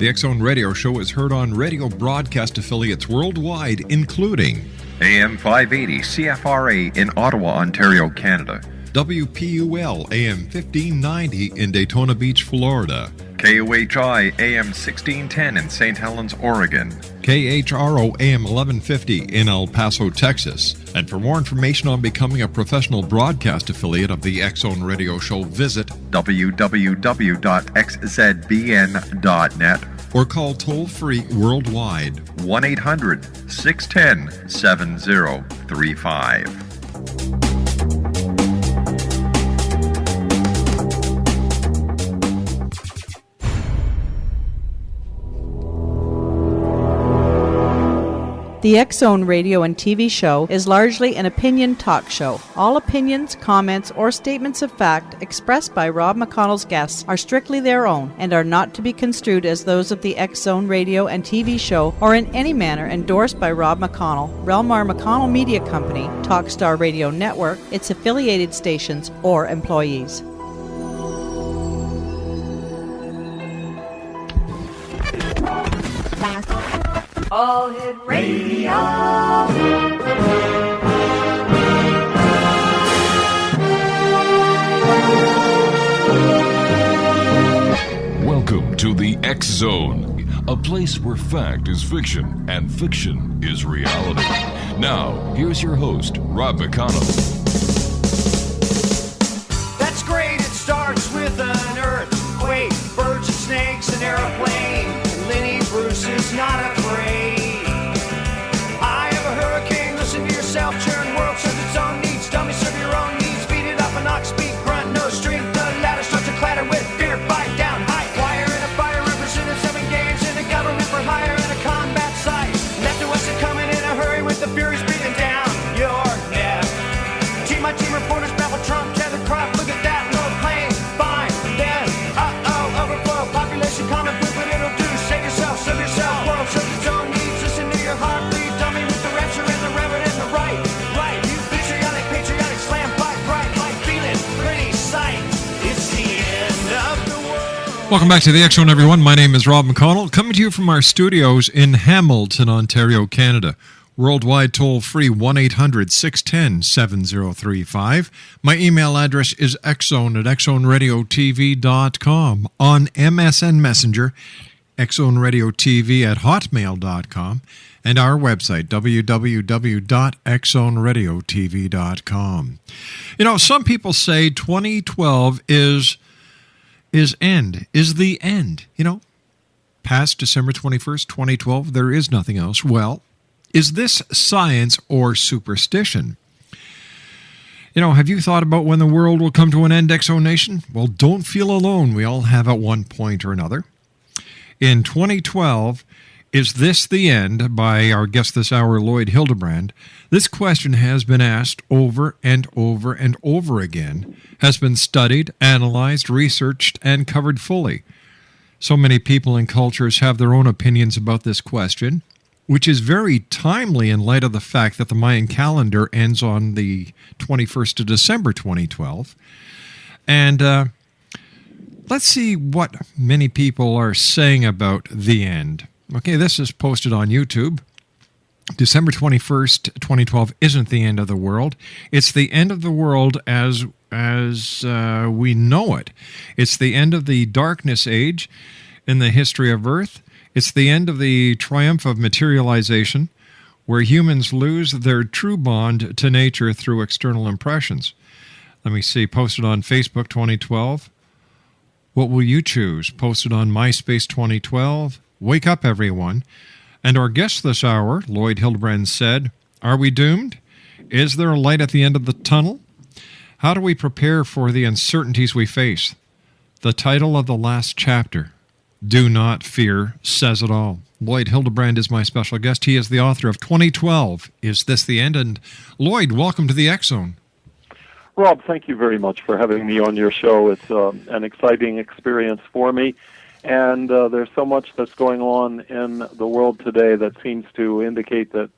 The X Zone Radio Show is heard on radio broadcast affiliates worldwide, including AM 580 CFRA in Ottawa, Ontario, Canada. WPUL AM 1590 in Daytona Beach, Florida. KOHI AM 1610 in St. Helens, Oregon. KHRO AM 1150 in El Paso, Texas. And for more information on becoming a professional broadcast affiliate of the X Zone Radio Show, visit www.xzbn.net or call toll-free worldwide 1-800-610-7035. The X Zone radio and TV show is largely an opinion talk show. All opinions, comments, or statements of fact expressed by Rob McConnell's guests are strictly their own and are not to be construed as those of the X Zone radio and TV show or in any manner endorsed by Rob McConnell, Relmar McConnell Media Company, Talkstar Radio Network, its affiliated stations, or employees. All Hit Radio. Welcome to the X Zone, a place where fact is fiction and fiction is reality. Now, here's your host, Rob McConnell. That's great. It starts with an earthquake, birds and snakes, an airplane. Lenny Bruce is not afraid. I have a hurricane, listen to yourself, churn world serves its own needs. Dummy serve your own needs, beat it up and knock, speak, grunt, no strength. The ladder starts to clatter with fear, bite down, high wire and a fire represented 7 games in a government for hire and a combat site. Left to us are coming in a hurry with the furies breathing down your neck. Team my team reporters babble Trump, tether crop, look at that, no plane, fine, then, overflow, population common food, but it'll do. Save yourself, serve yourself, world serves its own needs. Listen to your heartbeat, dummy with the rapture and the reverend and the right. You patriotic, slam, fight, bright, like feeling, pretty sight. It's the end of the world. Welcome back to the X Zone, everyone. My name is Rob McConnell, coming to you from our studios in Hamilton, Ontario, Canada. Worldwide toll-free 1-800-610-7035. My email address is xzone@xzoneradiotv.com. On MSN Messenger, xzoneradiotv@hotmail.com. And our website, www.xzoneradiotv.com. You know, some people say 2012 is the end. You know, past December 21st, 2012, there is nothing else. Well, is this science or superstition? You know, have you thought about when the world will come to an end, X-Zone Nation? Well, don't feel alone. We all have at one point or another. In 2012, is this the end? By our guest this hour, Lloyd Hildebrand. This question has been asked over and over and over again, has been studied, analyzed, researched, and covered fully. So many people and cultures have their own opinions about this question, which is very timely in light of the fact that the Mayan calendar ends on the 21st of December 2012. And let's see what many people are saying about the end. Okay, this is posted on YouTube. December 21st, 2012 isn't the end of the world. It's the end of the world as we know it. It's the end of the darkness age in the history of Earth. It's the end of the triumph of materialization, where humans lose their true bond to nature through external impressions. Let me see, posted on Facebook 2012. What will you choose? Posted on MySpace 2012. Wake up, everyone. And our guest this hour, Lloyd Hildebrand, said, are we doomed? Is there a light at the end of the tunnel? How do we prepare for the uncertainties we face? The title of the last chapter, Do Not Fear, says it all. Lloyd Hildebrand is my special guest. He is the author of 2012, Is This the End? And Lloyd, welcome to the X Zone. Rob, thank you very much for having me on your show. It's an exciting experience for me. And there's so much that's going on in the world today that seems to indicate that,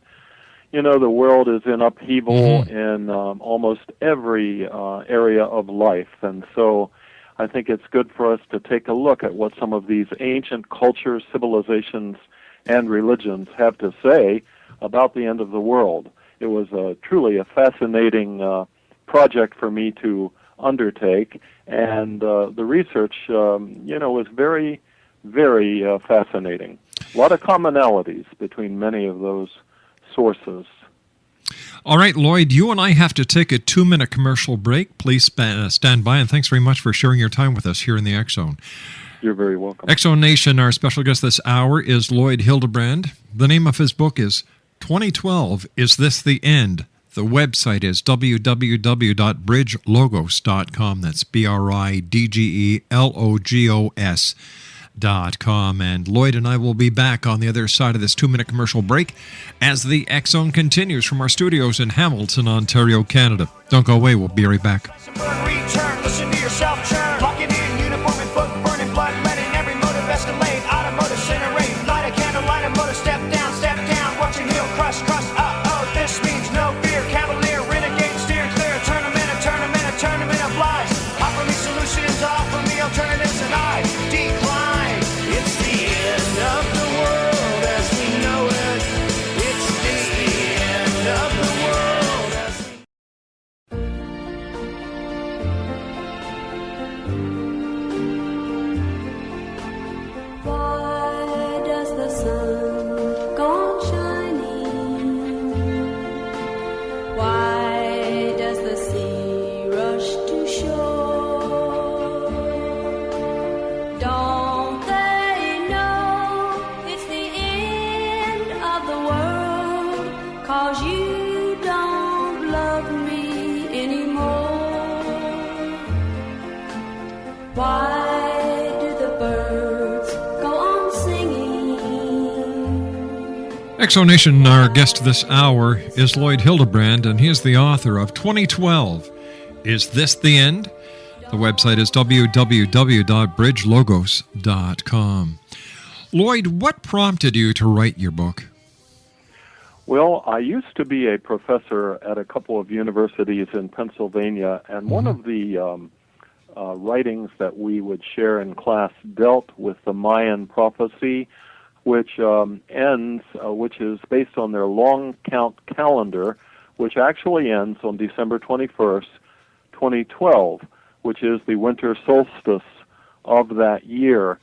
you know, the world is in upheaval in almost every area of life. And so I think it's good for us to take a look at what some of these ancient cultures, civilizations, and religions have to say about the end of the world. It was truly a fascinating project for me to undertake, and the research, was very, very fascinating. A lot of commonalities between many of those sources. All right, Lloyd, you and I have to take a 2-minute commercial break. Please stand by, and thanks very much for sharing your time with us here in the X Zone. You're very welcome. X Zone Nation, our special guest this hour is Lloyd Hildebrand. The name of his book is 2012, Is This the End? The website is www.bridgelogos.com. That's BRIDGELOGOS.com. And Lloyd and I will be back on the other side of this 2-minute commercial break as the X Zone continues from our studios in Hamilton, Ontario, Canada. Don't go away. We'll be right back. Return, listen to yourself churn. Locking in, uniform and book, burning blood, letting every motive escalate. Automotive incinerate, light a candle, light a motor, step down, watching heel crush, uh-oh, this means no fear. Cavalier, renegade, steer clear, tournament of lies. Offer me solutions, offer me alternatives, and I decline. It's the end of the world as we know it. It's the end of the world as we Why does the sun go on shining? Why does the sea rush to shore? Don't they know it's the end of the world? 'Cause you don't love me anymore. Why do the birds go on singing? X Zone Nation, our guest this hour is Lloyd Hildebrand, and he is the author of 2012, Is This the End? The website is www.bridgelogos.com. Lloyd, what prompted you to write your book? Well, I used to be a professor at a couple of universities in Pennsylvania, and one of the writings that we would share in class dealt with the Mayan prophecy, which which is based on their long count calendar, which actually ends on December 21st, 2012, which is the winter solstice of that year.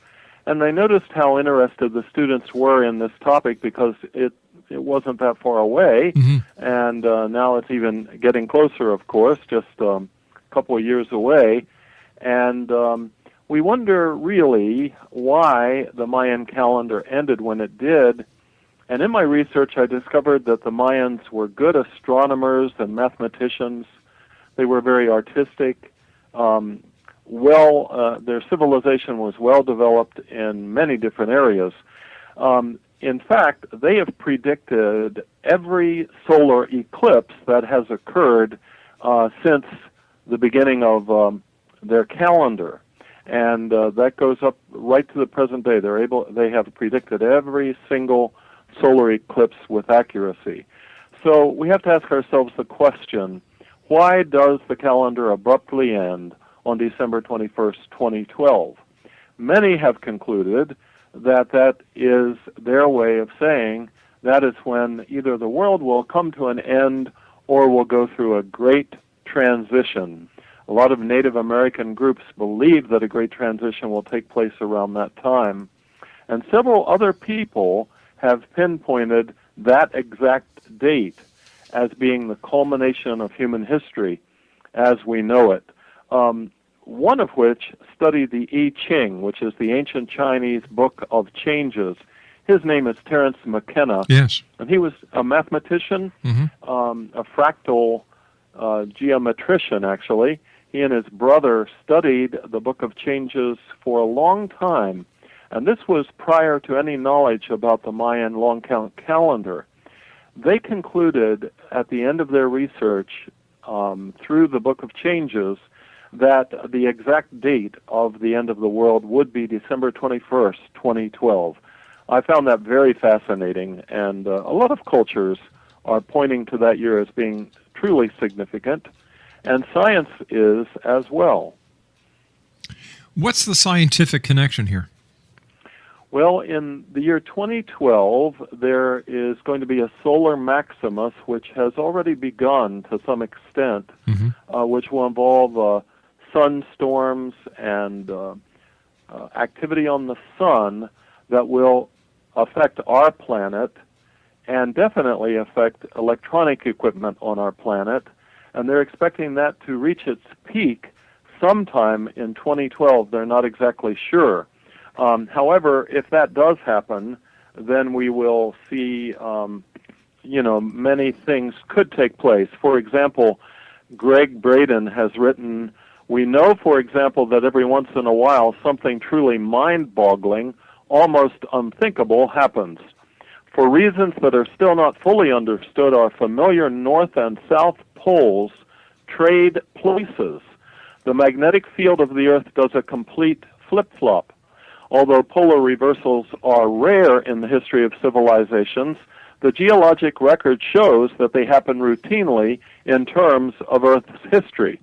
And I noticed how interested the students were in this topic because it wasn't that far away, and now it's even getting closer, of course, just a couple of years away. And we wonder really why the Mayan calendar ended when it did. And in my research, I discovered that the Mayans were good astronomers and mathematicians. They were very artistic. Their civilization was well developed in many different areas. In fact, they have predicted every solar eclipse that has occurred since the beginning of their calendar, and that goes up right to the present day. They have predicted every single solar eclipse with accuracy. So we have to ask ourselves the question: why does the calendar abruptly end on December 21st, 2012? Many have concluded that is their way of saying that is when either the world will come to an end or will go through a great transition. A lot of Native American groups believe that a great transition will take place around that time. And several other people have pinpointed that exact date as being the culmination of human history as we know it. One of which studied the I Ching, which is the ancient Chinese book of changes. His name is Terence McKenna. Yes. And he was a mathematician, a fractal geometrician, actually. He and his brother studied the book of changes for a long time. And this was prior to any knowledge about the Mayan long count calendar. They concluded at the end of their research through the book of changes that the exact date of the end of the world would be December 21st, 2012. I found that very fascinating, and a lot of cultures are pointing to that year as being truly significant, and science is as well. What's the scientific connection here? Well, in the year 2012, there is going to be a solar maximus, which has already begun to some extent, which will involve sunstorms and activity on the sun that will affect our planet and definitely affect electronic equipment on our planet. And they're expecting that to reach its peak sometime in 2012. They're not exactly sure. However, if that does happen, then we will see, many things could take place. For example, Greg Braden has written, "We know, for example, that every once in a while something truly mind-boggling, almost unthinkable happens. For reasons that are still not fully understood, our familiar north and south poles trade places. The magnetic field of the Earth does a complete flip-flop. Although polar reversals are rare in the history of civilizations, the geologic record shows that they happen routinely in terms of Earth's history.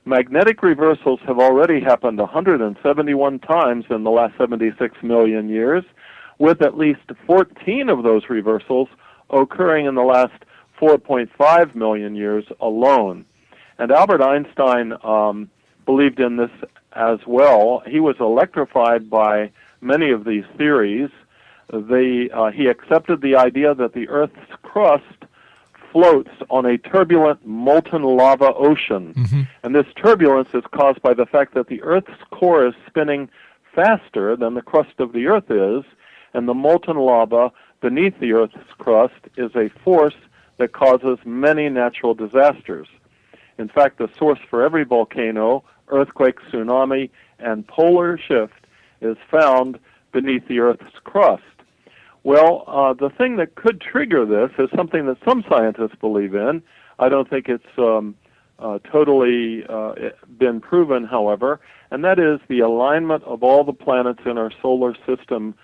Magnetic reversals have already happened 171 times in the last 76 million years, with at least 14 of those reversals occurring in the last 4.5 million years alone." And Albert Einstein believed in this as well. He was electrified by many of these theories. He accepted the idea that the Earth's crust floats on a turbulent molten lava ocean. And this turbulence is caused by the fact that the Earth's core is spinning faster than the crust of the Earth is, and the molten lava beneath the Earth's crust is a force that causes many natural disasters. In fact, the source for every volcano, earthquake, tsunami, and polar shift is found beneath the Earth's crust. Well, the thing that could trigger this is something that some scientists believe in. I don't think it's totally been proven, however, and that is the alignment of all the planets in our solar system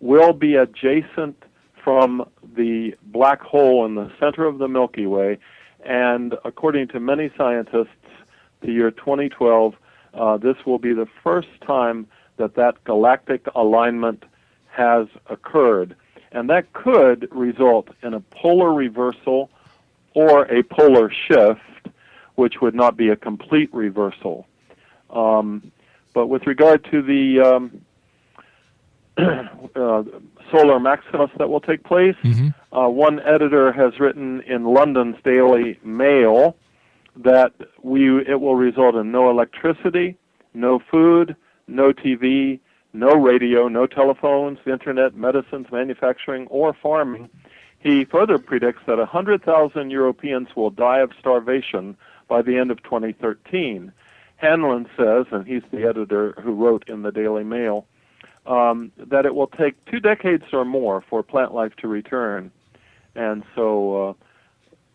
will be adjacent from the black hole in the center of the Milky Way, and according to many scientists, the year 2012, this will be the first time that galactic alignment has occurred. And that could result in a polar reversal or a polar shift, which would not be a complete reversal. But with regard to the solar maximus that will take place, one editor has written in London's Daily Mail that it will result in no electricity, no food, no TV, no radio, no telephones, internet, medicines, manufacturing, or farming. He further predicts that 100,000 Europeans will die of starvation by the end of 2013. Hanlon says, and he's the editor who wrote in the Daily Mail, that it will take 2 decades or more for plant life to return. And so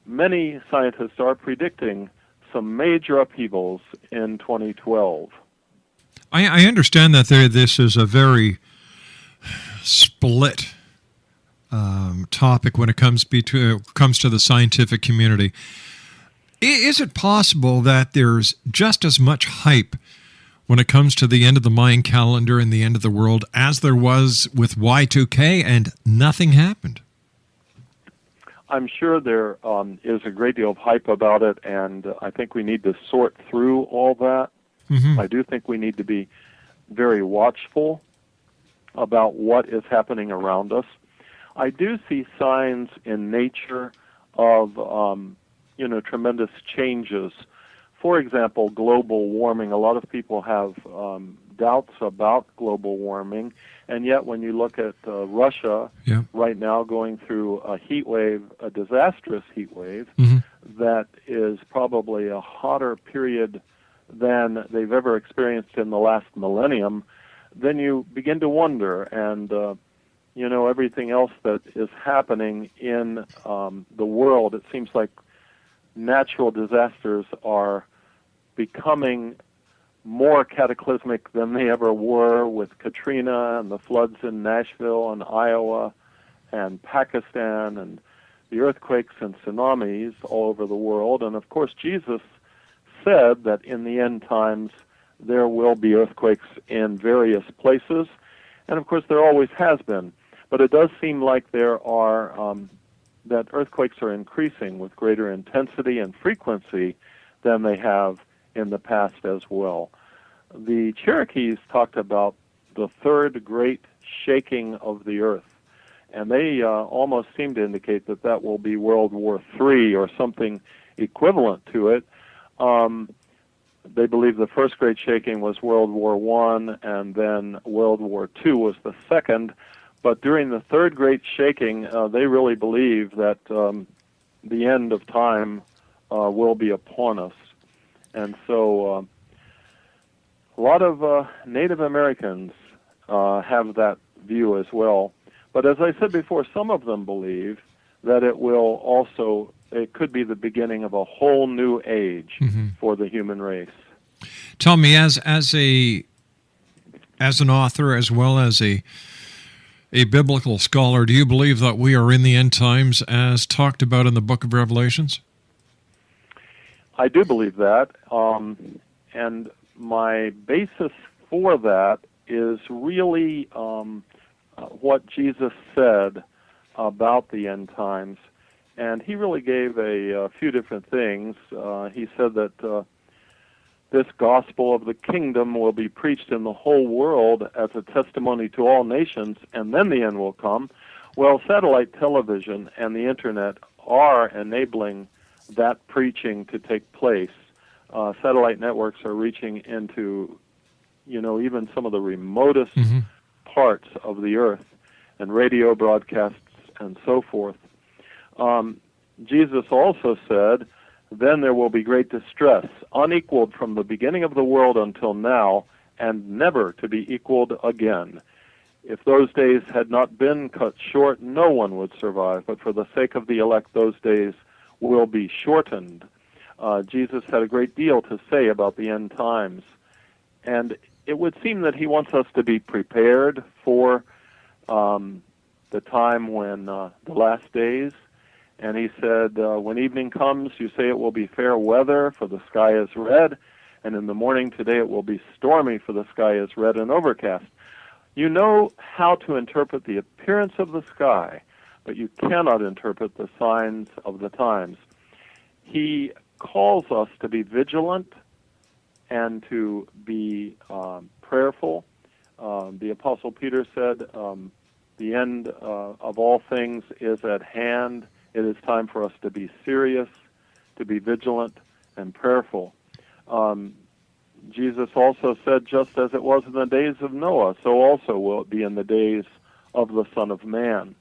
many scientists are predicting some major upheavals in 2012. I understand that this is a very split topic when it comes to the scientific community. Is it possible that there's just as much hype when it comes to the end of the Mayan calendar and the end of the world as there was with Y2K and nothing happened? I'm sure there is a great deal of hype about it, and I think we need to sort through all that. I do think we need to be very watchful about what is happening around us. I do see signs in nature of, tremendous changes. For example, global warming. A lot of people have doubts about global warming, and yet when you look at Russia right now going through a heat wave, a disastrous heat wave, that is probably a hotter period than they've ever experienced in the last millennium, then you begin to wonder, and everything else that is happening in the world, it seems like natural disasters are becoming more cataclysmic than they ever were, with Katrina and the floods in Nashville and Iowa and Pakistan and the earthquakes and tsunamis all over the world. And of course Jesus said that in the end times there will be earthquakes in various places, and of course there always has been. But it does seem like there are that earthquakes are increasing with greater intensity and frequency than they have in the past as well. The Cherokees talked about the third great shaking of the earth, and they almost seem to indicate that that will be World War III or something equivalent to it. They believe the first great shaking was World War I, and then World War II was the second. But during the third great shaking, they really believe that the end of time will be upon us. And so a lot of Native Americans have that view as well. But as I said before, some of them believe that it could be the beginning of a whole new age for the human race. Tell me, as an author as well as a biblical scholar, do you believe that we are in the end times as talked about in the book of Revelations? I do believe that, and my basis for that is really what Jesus said about the end times, and he really gave a few different things. He said that this gospel of the kingdom will be preached in the whole world as a testimony to all nations, and then the end will come. Well, satellite television and the internet are enabling that preaching to take place. Satellite networks are reaching into, even some of the remotest parts of the earth, and radio broadcasts and so forth. Jesus also said, then there will be great distress, unequaled from the beginning of the world until now, and never to be equaled again. If those days had not been cut short, no one would survive, but for the sake of the elect, those days will be shortened. Jesus had a great deal to say about the end times, and it would seem that he wants us to be prepared for the time when the last days. And he said, when evening comes, you say it will be fair weather, for the sky is red, and in the morning today it will be stormy, for the sky is red and overcast. You know how to interpret the appearance of the sky, but you cannot interpret the signs of the times. He calls us to be vigilant and to be prayerful. The Apostle Peter said, the end of all things is at hand. It is time for us to be serious, to be vigilant and prayerful. Jesus also said, just as it was in the days of Noah, so also will it be in the days of the Son of Man.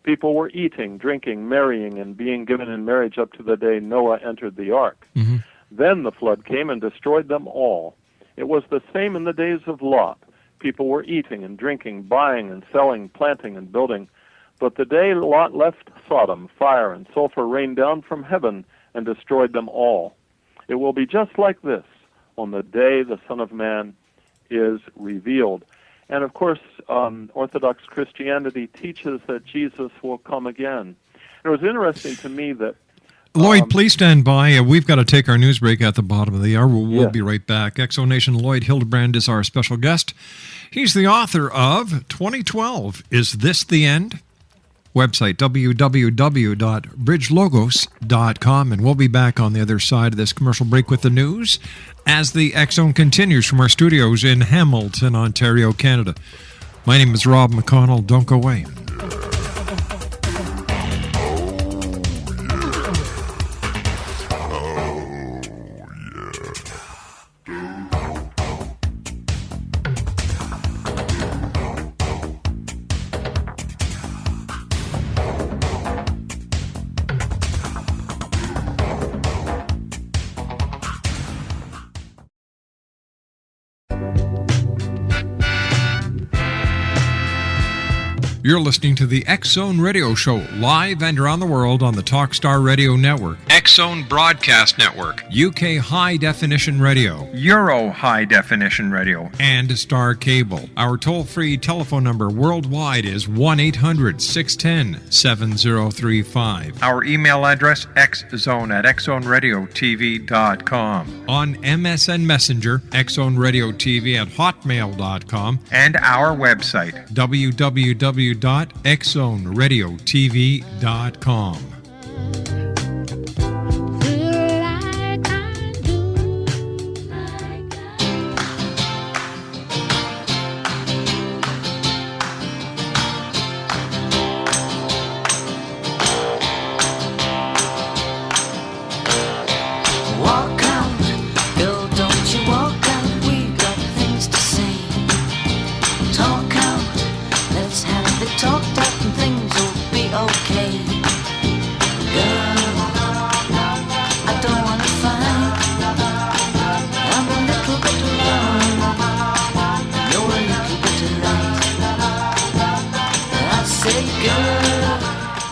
People were eating, drinking, marrying, and being given in marriage up to the day Noah entered the ark. Then the flood came and destroyed them all. It was the same in the days of Lot. People were eating and drinking, buying and selling, planting and building. But the day Lot left Sodom, fire and sulfur rained down from heaven and destroyed them all. It will be just like this on the day the Son of Man is revealed. And of course, Orthodox Christianity teaches that Jesus will come again. It was interesting to me that Lloyd, please stand by. We've got to take our news break at the bottom of the hour. We'll be right back. Exonation Lloyd Hildebrand is our special guest. He's the author of 2012, Is This the End? Website, www.bridgelogos.com. And we'll be back on the other side of this commercial break with the news as the X-Zone continues from our studios in Hamilton, Ontario, Canada. My name is Rob McConnell. Don't go away. You're listening to the X Zone Radio Show, live and around the world on the Talkstar Radio Network, X Zone Broadcast Network, UK High Definition Radio, Euro High Definition Radio, and Star Cable. Our toll-free telephone number worldwide is 1-800-610-7035. Our email address, xzone@xzoneradiotv.com. On MSN Messenger, xzoneradiotv@hotmail.com, And our website, www.xzoneradiotv.com. Walk out, girl, don't you walk out. We got things to say. Talk out, let's have it talked out and things will be okay. Girl, I don't wanna fight. I'm a little bit wrong. You're a little bit right. I say, girl.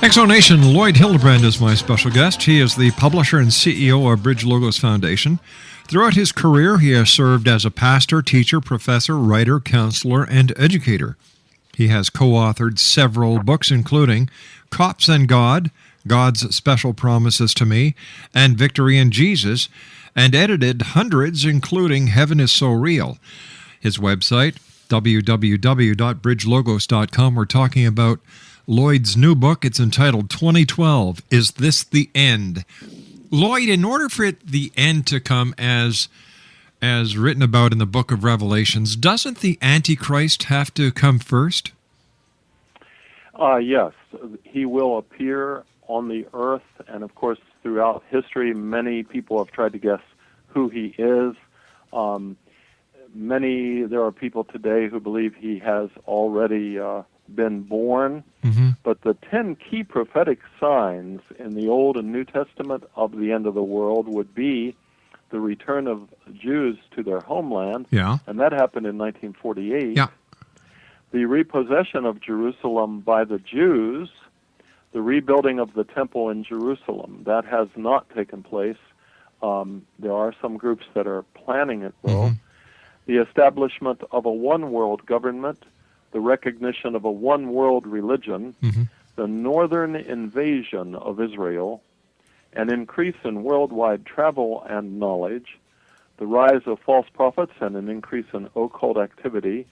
Exonation, Lloyd Hildebrand is my special guest. He is the publisher and CEO of Bridge Logos Foundation. Throughout his career, he has served as a pastor, teacher, professor, writer, counselor, and educator. He has co-authored several books, including Cops and God, God's Special Promises to Me, and Victory in Jesus, and edited hundreds, including Heaven is So Real. His website, www.bridgelogos.com. We're talking about Lloyd's new book. It's entitled 2012, Is This the End? Lloyd, in order for the end to come as written about in the book of Revelations, doesn't the Antichrist have to come first? Yes, he will appear on the earth, and of course, throughout history, many people have tried to guess who he is. There are people today who believe he has already been born, but the 10 key prophetic signs in the Old and New Testament of the end of the world would be the return of Jews to their homeland, and that happened in 1948. Yeah. The repossession of Jerusalem by the Jews, the rebuilding of the temple in Jerusalem, that has not taken place. There are some groups that are planning it, though. The establishment of a one-world government, the recognition of a one-world religion, the northern invasion of Israel, an increase in worldwide travel and knowledge, the rise of false prophets and an increase in occult activity,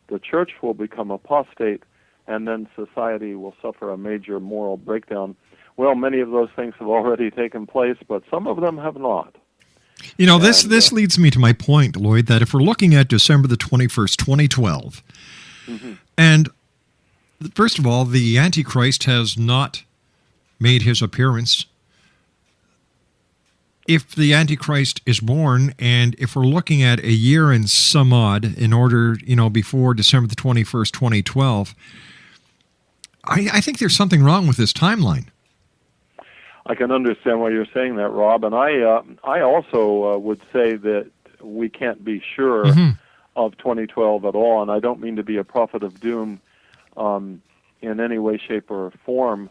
the church will become apostate, and then society will suffer a major moral breakdown. Well, many of those things have already taken place, but some of them have not. You know, this leads me to my point, Lloyd, that if we're looking at December the 21st, 2012, and first of all, the Antichrist has not made his appearance. If the Antichrist is born, and if we're looking at a year and some odd in order, before December the 21st, 2012, I think there's something wrong with this timeline. I can understand why you're saying that, Rob, and I also would say that we can't be sure of 2012 at all, and I don't mean to be a prophet of doom in any way, shape, or form,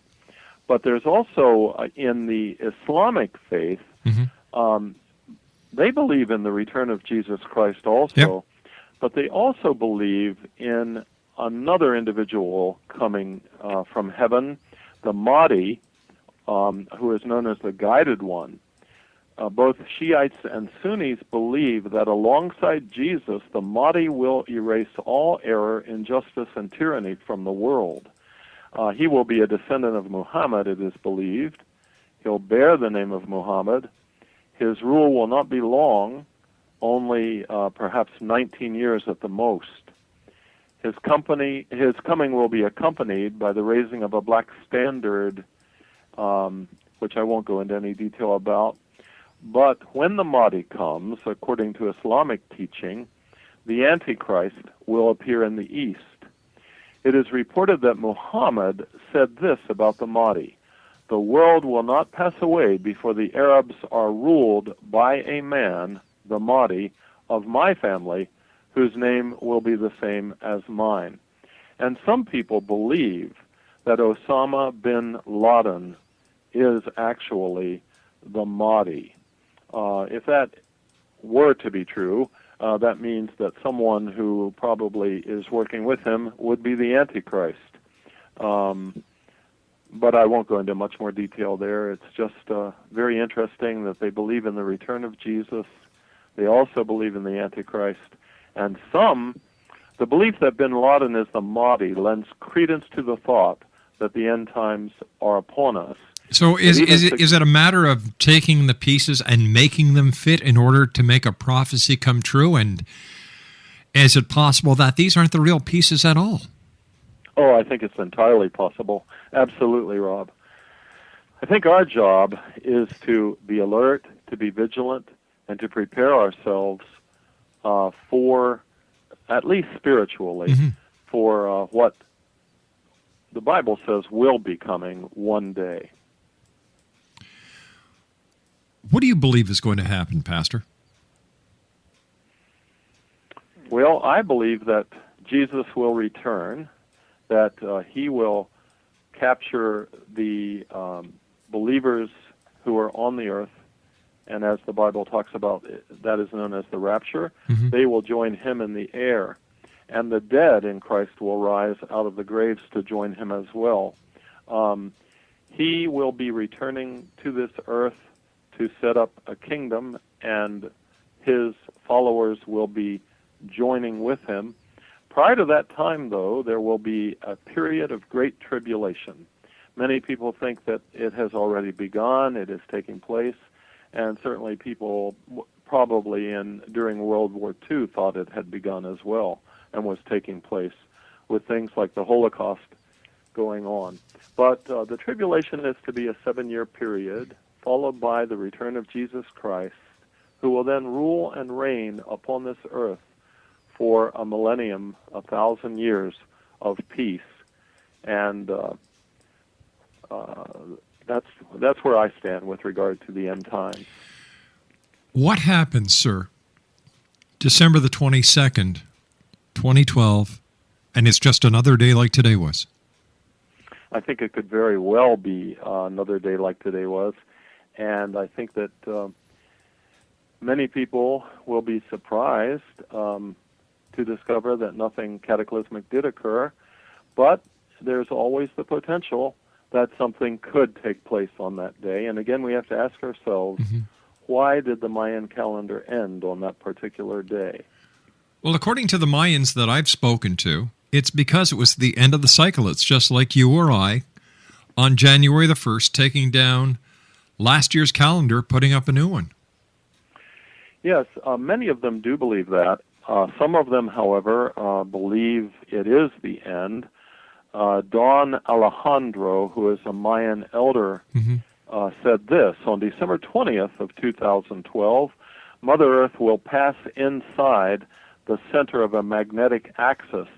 but there's also in the Islamic faith, they believe in the return of Jesus Christ also, but they also believe in another individual coming from heaven, the Mahdi, who is known as the Guided One. Both Shiites and Sunnis believe that alongside Jesus, the Mahdi will erase all error, injustice, and tyranny from the world. He will be a descendant of Muhammad, it is believed. He'll bear the name of Muhammad. His rule will not be long, only perhaps 19 years at the most. His coming will be accompanied by the raising of a black standard, which I won't go into any detail about. But when the Mahdi comes, according to Islamic teaching, the Antichrist will appear in the east. It is reported that Muhammad said this about the Mahdi: "The world will not pass away before the Arabs are ruled by a man, the Mahdi, of my family, whose name will be the same as mine." And some people believe that Osama bin Laden is actually the Mahdi. If that were to be true, that means that someone who probably is working with him would be the Antichrist. But I won't go into much more detail there. It's just very interesting that they believe in the return of Jesus. They also believe in the Antichrist. And the belief that bin Laden is the Mahdi lends credence to the thought that the end times are upon us. So is it a matter of taking the pieces and making them fit in order to make a prophecy come true? And is it possible that these aren't the real pieces at all? Oh, I think it's entirely possible. Absolutely, Rob. I think our job is to be alert, to be vigilant, and to prepare ourselves for, at least spiritually, for what the Bible says will be coming one day. What do you believe is going to happen, Pastor? Well, I believe that Jesus will return, that he will capture the believers who are on the earth, and as the Bible talks about, that is known as the rapture. They will join him in the air, and the dead in Christ will rise out of the graves to join him as well. He will be returning to this earth to set up a kingdom, and his followers will be joining with him. Prior to that time, though, there will be a period of great tribulation. Many people think that it has already begun, it is taking place, and certainly people probably during World War II thought it had begun as well and was taking place, with things like the Holocaust going on. But the tribulation is to be a 7-year period, followed by the return of Jesus Christ, who will then rule and reign upon this earth for a millennium, 1,000 years of peace. And that's where I stand with regard to the end times. What happens, sir, December the 22nd, 2012, and it's just another day like today was? I think it could very well be another day like today was. And I think that many people will be surprised to discover that nothing cataclysmic did occur, but there's always the potential that something could take place on that day. And again, we have to ask ourselves, why did the Mayan calendar end on that particular day? Well, according to the Mayans that I've spoken to, it's because it was the end of the cycle. It's just like you or I on January the 1st taking down last year's calendar, putting up a new one. Yes, many of them do believe that. Some of them, however, believe it is the end. Don Alejandro, who is a Mayan elder, said this: on December 20th of 2012, Mother Earth will pass inside the center of a magnetic axis,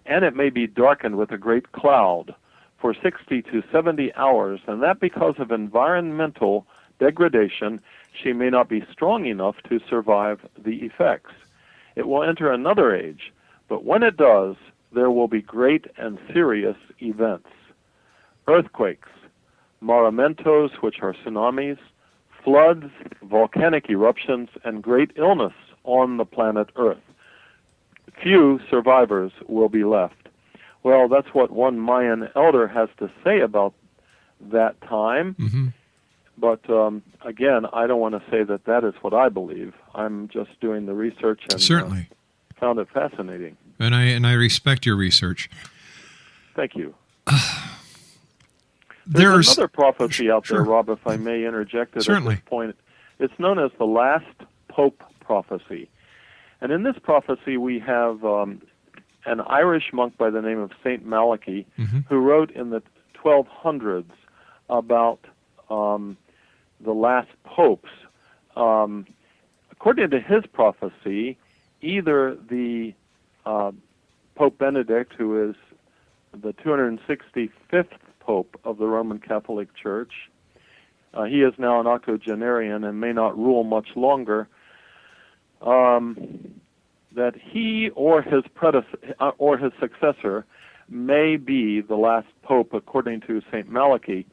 and it may be darkened with a great cloud for 60 to 70 hours, and that because of environmental degradation, she may not be strong enough to survive the effects. It will enter another age, but when it does, there will be great and serious events. Earthquakes, maremotos, which are tsunamis, floods, volcanic eruptions, and great illness on the planet Earth. Few survivors will be left. Well, that's what one Mayan elder has to say about that time. But again, I don't want to say that that is what I believe. I'm just doing the research and certainly found it fascinating. And I respect your research. Thank you. There's another prophecy out there, Rob, if I may interject it at this point. It's known as the Last Pope Prophecy. And in this prophecy, we have an Irish monk by the name of Saint Malachy, who wrote in the 1200s about the last popes. According to his prophecy, either the Pope Benedict, who is the 265th Pope of the Roman Catholic Church, he is now an octogenarian and may not rule much longer, that he or his successor may be the last pope according to St. Malachi.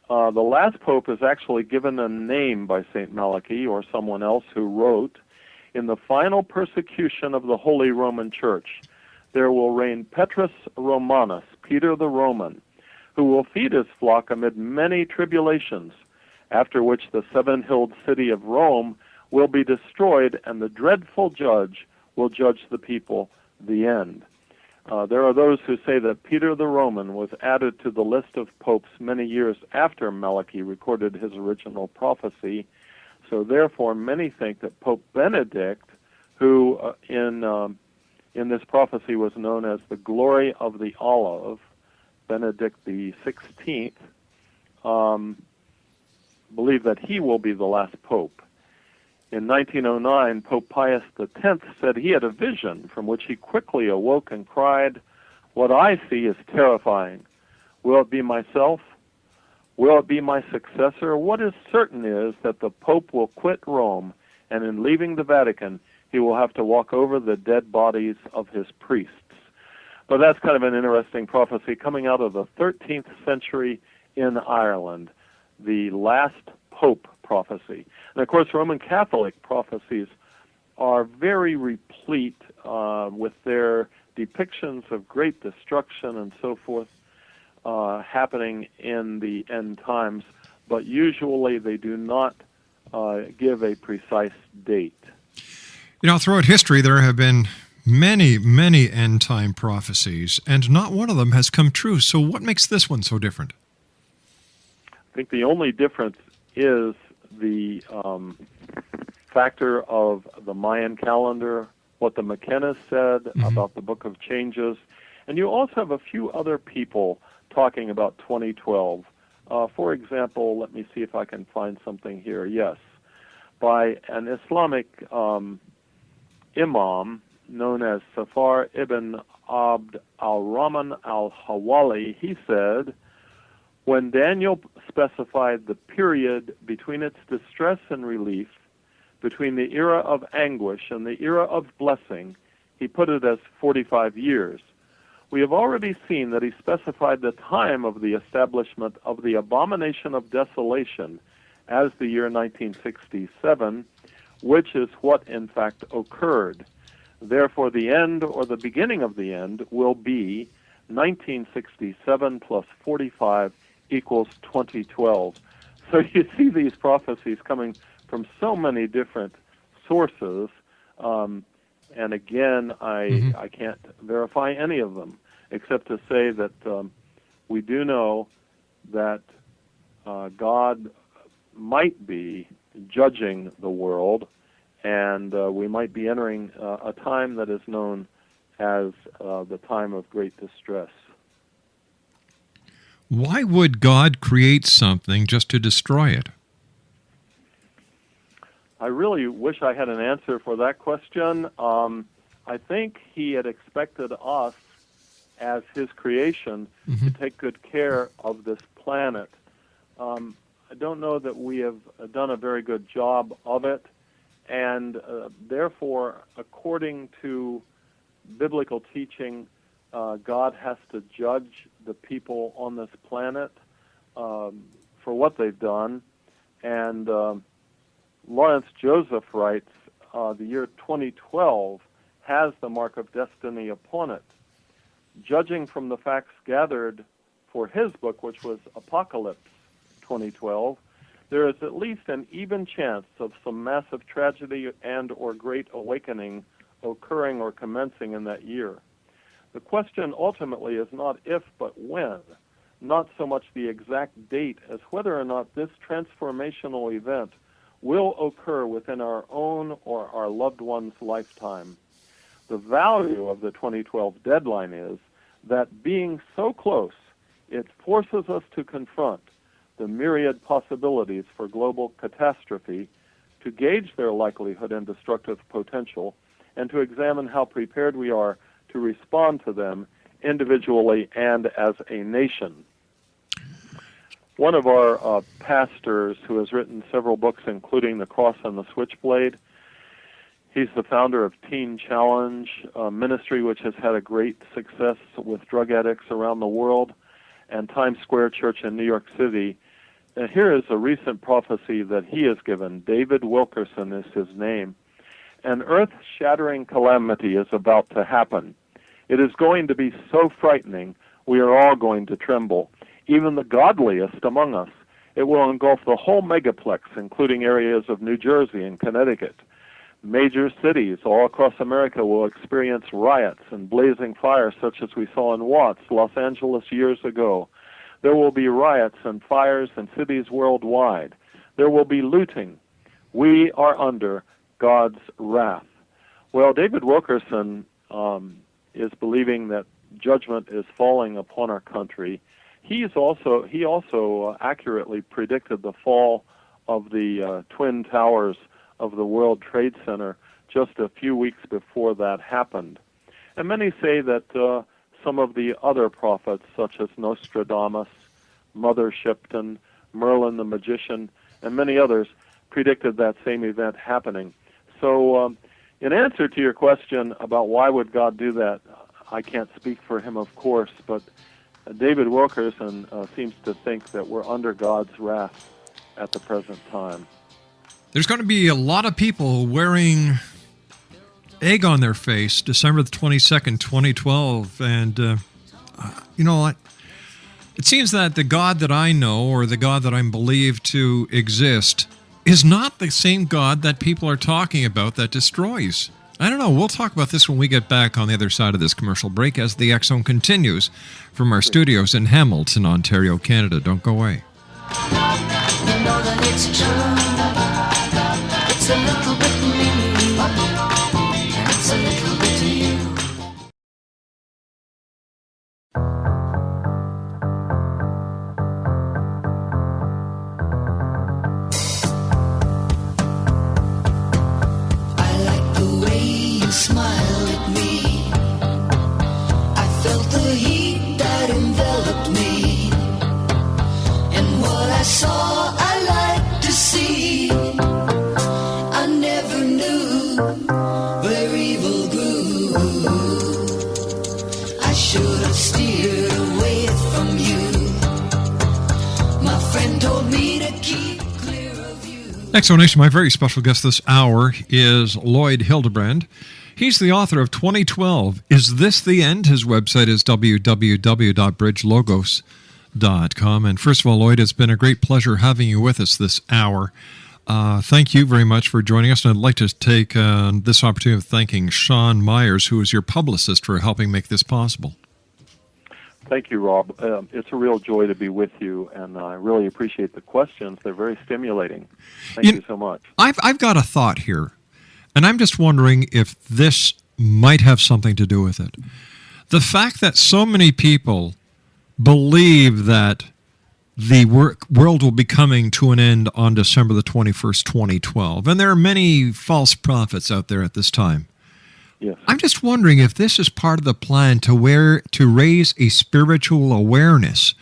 The last pope is actually given a name by St. Malachi or someone else who wrote, "In the final persecution of the Holy Roman Church, there will reign Petrus Romanus, Peter the Roman, who will feed his flock amid many tribulations, after which the seven-hilled city of Rome will be destroyed, and the dreadful judge will judge the people, the end." There are those who say that Peter the Roman was added to the list of popes many years after Malachi recorded his original prophecy. So therefore, many think that Pope Benedict, who in this prophecy was known as the glory of the olive, Benedict the 16th, believe that he will be the last pope. In 1909, Pope Pius X said he had a vision from which he quickly awoke and cried, "What I see is terrifying. Will it be myself? Will it be my successor? What is certain is that the Pope will quit Rome, and in leaving the Vatican, he will have to walk over the dead bodies of his priests." But that's kind of an interesting prophecy coming out of the 13th century in Ireland, the last Pope prophecy. And of course, Roman Catholic prophecies are very replete with their depictions of great destruction and so forth happening in the end times, but usually they do not give a precise date. You know, throughout history, there have been many, many end-time prophecies, and not one of them has come true. So what makes this one so different? I think the only difference is the factor of the Mayan calendar, what the McConnell said about the Book of Changes, and you also have a few other people talking about 2012. For example, let me see if I can find something here. Yes, by an Islamic imam known as Safar ibn Abd al-Rahman al-Hawali, he said, when Daniel specified the period between its distress and relief, between the era of anguish and the era of blessing, he put it as 45 years. We have already seen that he specified the time of the establishment of the abomination of desolation as the year 1967, which is what in fact occurred. Therefore, the end or the beginning of the end will be 1967 plus 45 equals 2012. So you see these prophecies coming from so many different sources, and again, I can't verify any of them, except to say that we do know that God might be judging the world, and we might be entering a time that is known as the time of great distress. Why would God create something just to destroy it? I really wish I had an answer for that question. I think he had expected us, as his creation, to take good care of this planet. I don't know that we have done a very good job of it, and therefore, according to biblical teaching, God has to judge the people on this planet for what they've done. And Lawrence Joseph writes, the year 2012 has the mark of destiny upon it. Judging from the facts gathered for his book, which was Apocalypse 2012, there is at least an even chance of some massive tragedy and or great awakening occurring or commencing in that year. The question ultimately is not if, but when, not so much the exact date as whether or not this transformational event will occur within our own or our loved one's lifetime. The value of the 2012 deadline is that being so close, it forces us to confront the myriad possibilities for global catastrophe, to gauge their likelihood and destructive potential, and to examine how prepared we are to respond to them individually and as a nation. One of our pastors, who has written several books, including The Cross and the Switchblade, He's the founder of Teen Challenge, a ministry which has had a great success with drug addicts around the world, and Times Square Church in New York City. And here is a recent prophecy that he has given. David Wilkerson is his name. An earth-shattering calamity is about to happen. It is going to be so frightening, we are all going to tremble, even the godliest among us. It will engulf the whole megaplex, including areas of New Jersey and Connecticut. Major cities all across America will experience riots and blazing fires such as we saw in Watts, Los Angeles, years ago. There will be riots and fires in cities worldwide. There will be looting. We are under God's wrath. Well, David Wilkerson is believing that judgment is falling upon our country. He also accurately predicted the fall of the Twin Towers of the World Trade Center just a few weeks before that happened. And many say that some of the other prophets, such as Nostradamus, Mother Shipton, Merlin the Magician, and many others, predicted that same event happening. So in answer to your question about why would God do that, I can't speak for him, of course, but David Wilkerson seems to think that we're under God's wrath at the present time. There's going to be a lot of people wearing egg on their face December the 22nd, 2012. And, you know what? It seems that the God that I know, or the God that I'm believed to exist, is not the same God that people are talking about that destroys. I don't know. We'll talk about this when we get back on the other side of this commercial break as the X Zone continues from our studios in Hamilton, Ontario, Canada. Don't go away. You know that it's true. It's a little bit me, and it's a little bit you. I like the way you smiled at me. I felt the heat that enveloped me, and what I saw I like to see. I never knew where evil grew. I should have steered away from you. My friend told me to keep clear of you. Explanation, my very special guest this hour is Lloyd Hildebrand. He's the author of 2012, Is This the End? His website is www.bridgelogos.com. And first of all, Lloyd, it's been a great pleasure having you with us this hour. Thank you very much for joining us. And I'd like to take this opportunity of thanking Sean Myers, who is your publicist, for helping make this possible. Thank you, Rob. It's a real joy to be with you, and I really appreciate the questions. They're very stimulating. Thank you so much. I've got a thought here, and I'm just wondering if this might have something to do with it. The fact that so many people believe that the world will be coming to an end on December the 21st, 2012, and there are many false prophets out there at this time. Yes. I'm just wondering if this is part of the plan to raise a spiritual awareness.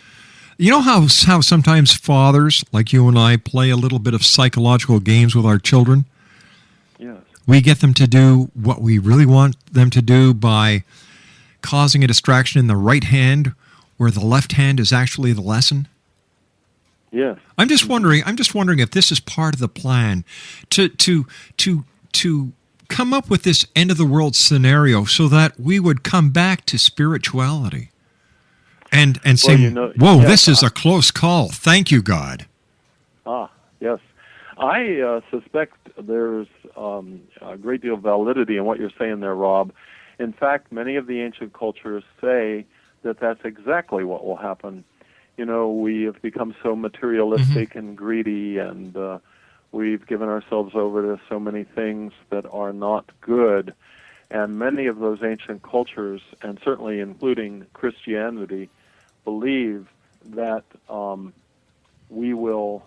You know how sometimes fathers, like you and I, play a little bit of psychological games with our children? Yes. We get them to do what we really want them to do by causing a distraction in the right hand where the left hand is actually the lesson. Yes. I'm just wondering if this is part of the plan to come up with this end of the world scenario so that we would come back to spirituality and say, whoa, yes, this is a close call. Thank you, God. Yes. I suspect there's a great deal of validity in what you're saying there, Rob. In fact, many of the ancient cultures say that that's exactly what will happen. You know, we have become so materialistic and greedy, and we've given ourselves over to so many things that are not good. And many of those ancient cultures, and certainly including Christianity, believe that we will,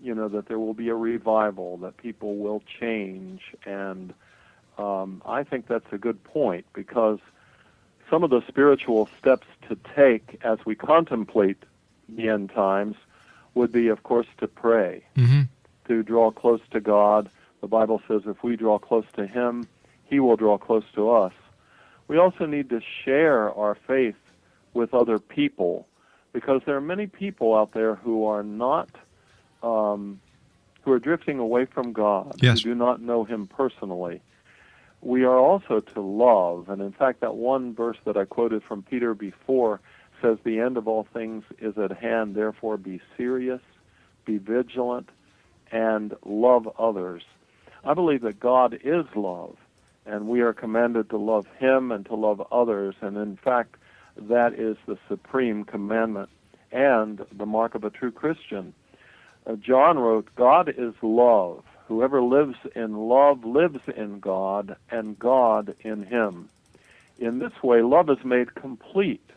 that there will be a revival, that people will change. And I think that's a good point, because some of the spiritual steps to take as we contemplate the end times would be, of course, to pray, to draw close to God. The Bible says if we draw close to Him, He will draw close to us. We also need to share our faith with other people, because there are many people out there who are not, who are drifting away from God, Yes. who do not know Him personally. We are also to love, and in fact that one verse that I quoted from Peter before says the end of all things is at hand, therefore be serious, be vigilant, and love others. I believe that God is love, and we are commanded to love Him and to love others, and in fact that is the supreme commandment and the mark of a true Christian. John wrote, God is love. Whoever lives in love lives in God, and God in him. In this way, love is made complete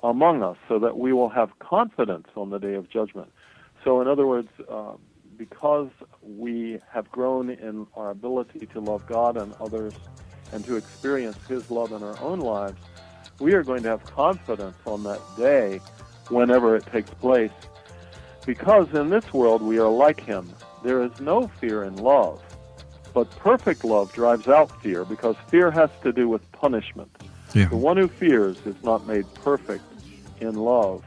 among us so that we will have confidence on the day of judgment. So in other words, because we have grown in our ability to love God and others and to experience His love in our own lives, we are going to have confidence on that day whenever it takes place. Because in this world we are like Him. There is no fear in love, but perfect love drives out fear, because fear has to do with punishment. Yeah. The one who fears is not made perfect in love.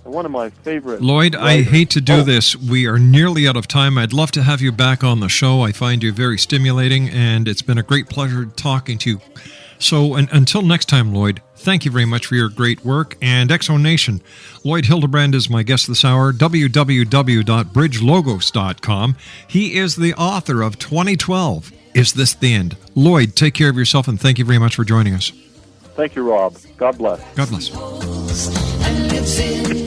And one of my favorite Lloyd, I writers- hate to do this. We are nearly out of time. I'd love to have you back on the show. I find you very stimulating, and it's been a great pleasure talking to you. So until next time, Lloyd, thank you very much for your great work. And Exo Nation, Lloyd Hildebrand is my guest this hour, www.bridgelogos.com. He is the author of 2012, Is This the End? Lloyd, take care of yourself, and thank you very much for joining us. Thank you, Rob. God bless. God bless. And lives in